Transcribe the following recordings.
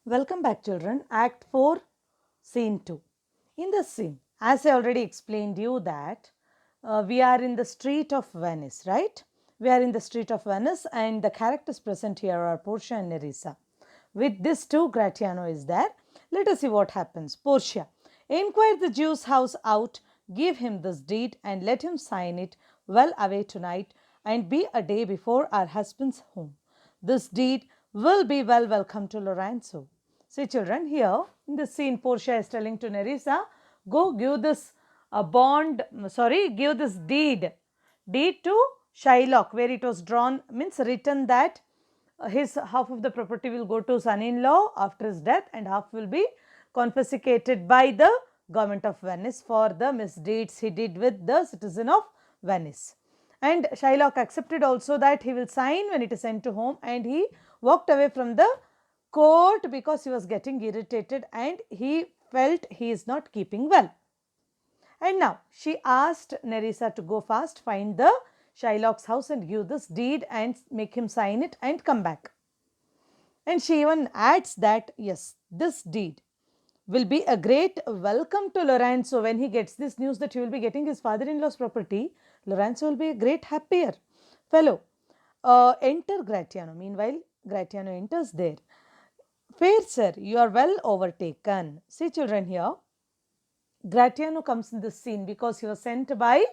Welcome back, children. Act 4, Scene 2. In this scene, as I already explained you that we are in the street of Venice, right? We are in the street of Venice and the characters present here are Portia and Nerissa. With this too, Gratiano is there. Let us see what happens. Portia, inquire the Jew's house out, give him this deed and let him sign it well away tonight and be a day before our husband's home. This deed will be well welcome to Lorenzo. See, children, here in this scene, Portia is telling to Nerissa, go give this give this deed to Shylock, where it was drawn, means written that his half of the property will go to son-in-law after his death and half will be confiscated by the government of Venice for the misdeeds he did with the citizen of Venice. And Shylock accepted also that he will sign when it is sent to home, and he walked away from the court because he was getting irritated and he felt he is not keeping well. And now she asked Nerissa to go fast, find the Shylock's house and give this deed and make him sign it and come back. And she even adds that yes, this deed will be a great welcome to Lorenzo when he gets this news that he will be getting his father-in-law's property. Lorenzo will be a great happier fellow. Enter Gratiano. Meanwhile, Gratiano enters there. Fair sir, you are well overtaken. See, children, here Gratiano comes in this scene because he was sent by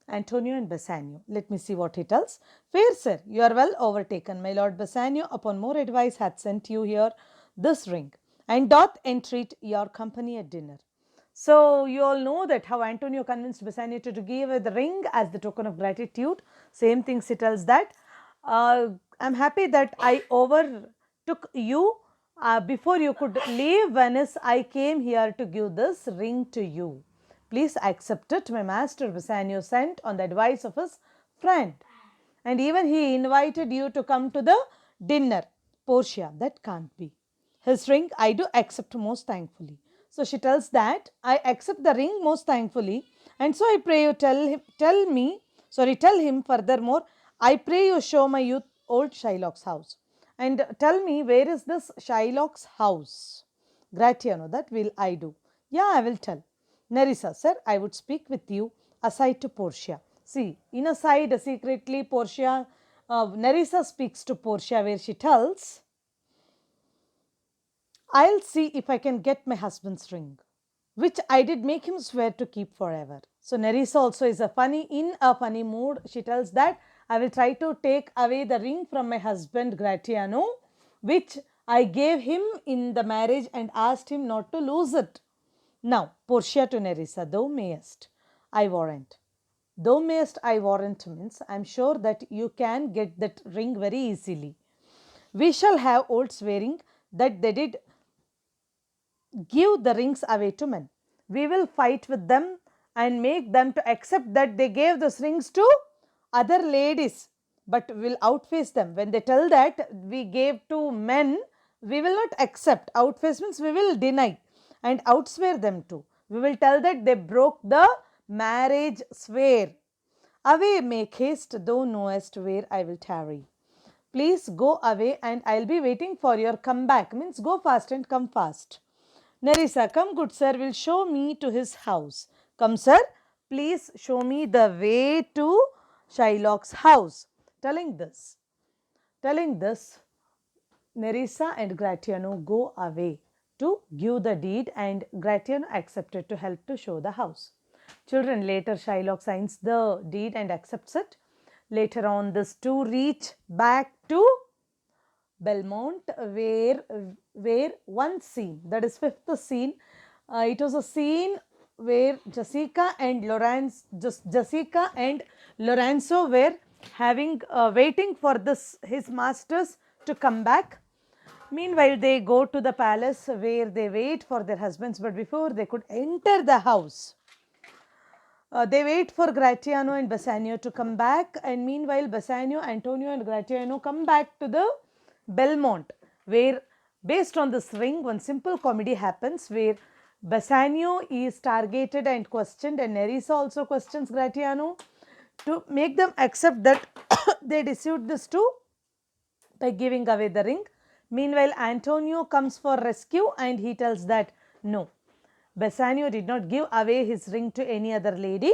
Antonio and Bassanio. Let me see what he tells. Fair sir, you are well overtaken. My lord Bassanio, upon more advice, hath sent you here this ring, and doth entreat your company at dinner. So you all know that how Antonio convinced Bassanio to give the ring as the token of gratitude. Same thing he tells that I'm happy that I overtook you. Before you could leave Venice, I came here to give this ring to you. Please accept it. My master Bassanio sent on the advice of his friend. And even he invited you to come to the dinner. Portia, that can't be. His ring I do accept most thankfully. So she tells that I accept the ring most thankfully, and so I pray you tell him furthermore, I pray you show my youth old Shylock's house. And tell me, where is this Shylock's house? Gratiano, that will I do. Yeah, I will tell. Nerissa, sir, I would speak with you aside to Portia. See, in aside, secretly, Nerissa speaks to Portia where she tells, I'll see if I can get my husband's ring, which I did make him swear to keep forever. So Nerissa also is in a funny mood. She tells that I will try to take away the ring from my husband Gratiano, which I gave him in the marriage and asked him not to lose it. Now, Portia to Nerissa, thou mayest, I warrant. Thou mayest, I warrant means I am sure that you can get that ring very easily. We shall have old swearing that they did give the rings away to men. We will fight with them and make them to accept that they gave those rings to other ladies, but will outface them. When they tell that we gave to men, we will not accept. Outface means we will deny and outswear them too. We will tell that they broke the marriage swear. Away, make haste, thou knowest where I will tarry. Please go away and I'll be waiting for your comeback. Means go fast and come fast. Nerissa, come good sir, will show me to his house. Come sir, please show me the way to Shylock's house. Telling this, Nerissa and Gratiano go away to give the deed and Gratiano accepted to help to show the house. Children, later Shylock signs the deed and accepts it. Later on, this two reach back to Belmont, where one scene, that is fifth scene, it was a scene where Jessica and Lorenzo were waiting for his masters to come back. Meanwhile, they go to the palace where they wait for their husbands, but before they could enter the house, they wait for Gratiano and Bassanio to come back, and meanwhile Bassanio, Antonio and Gratiano come back to the Belmont, where based on this ring one simple comedy happens where Bassanio is targeted and questioned and Nerissa also questions Gratiano to make them accept that they deceived this too by giving away the ring. Meanwhile, Antonio comes for rescue and he tells that no, Bassanio did not give away his ring to any other lady,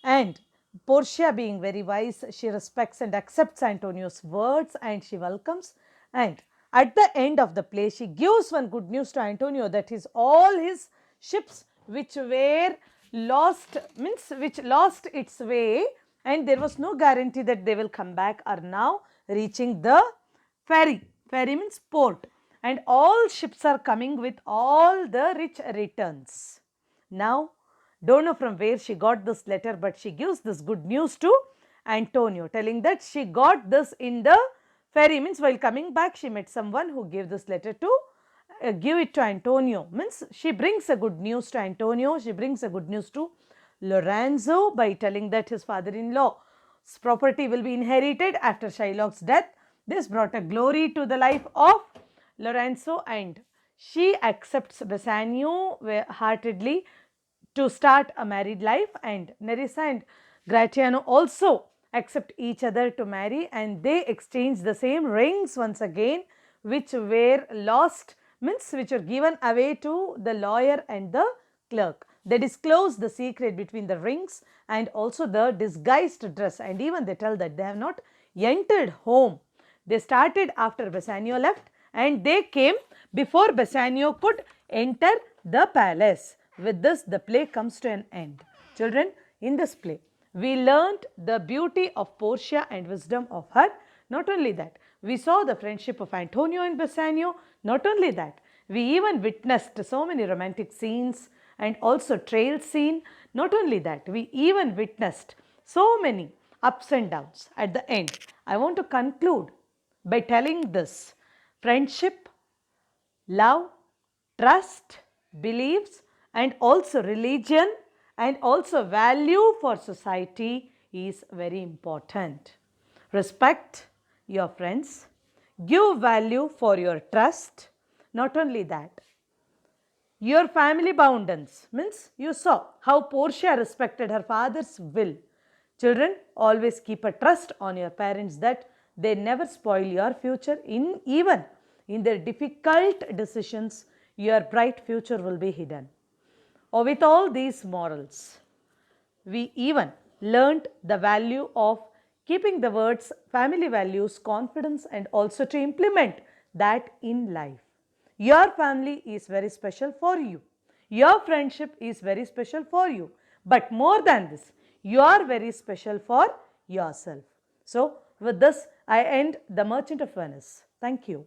and Portia, being very wise, she respects and accepts Antonio's words and she welcomes, and at the end of the play she gives one good news to Antonio, that is all his ships which were lost, means which lost its way and there was no guarantee that they will come back, are now reaching the ferry. Ferry means port, and all ships are coming with all the rich returns. Now, don't know from where she got this letter, but she gives this good news to Antonio, telling that she got this in the ferry, means while coming back she met someone who gave this letter to give it to Antonio, means she brings a good news to Antonio, she brings a good news to Lorenzo by telling that his father-in-law's property will be inherited after Shylock's death. This brought a glory to the life of Lorenzo, and she accepts Bassanio heartedly to start a married life, and Nerissa and Gratiano also accept each other to marry, and they exchange the same rings once again which were lost, means which were given away to the lawyer and the clerk. They disclose the secret between the rings and also the disguised dress, and even they tell that they have not entered home. They started after Bassanio left and they came before Bassanio could enter the palace. With this, the play comes to an end. Children, in this play, we learnt the beauty of Portia and wisdom of her. Not only that, we saw the friendship of Antonio and Bassanio. Not only that, we even witnessed so many romantic scenes and also trail scene. Not only that, we even witnessed so many ups and downs. At the end, I want to conclude by telling this: friendship, love, trust, beliefs, and also religion and also value for society is very important. Respect your friends, give value for your trust. Not only that, your family boundaries, means you saw how Portia respected her father's will. Children, always keep a trust on your parents that they never spoil your future. Even in their difficult decisions, your bright future will be hidden. Or with all these morals, we even learnt the value of keeping the words family values, confidence, and also to implement that in life. Your family is very special for you. Your friendship is very special for you. But more than this, you are very special for yourself. So, with this, I end The Merchant of Venice. Thank you.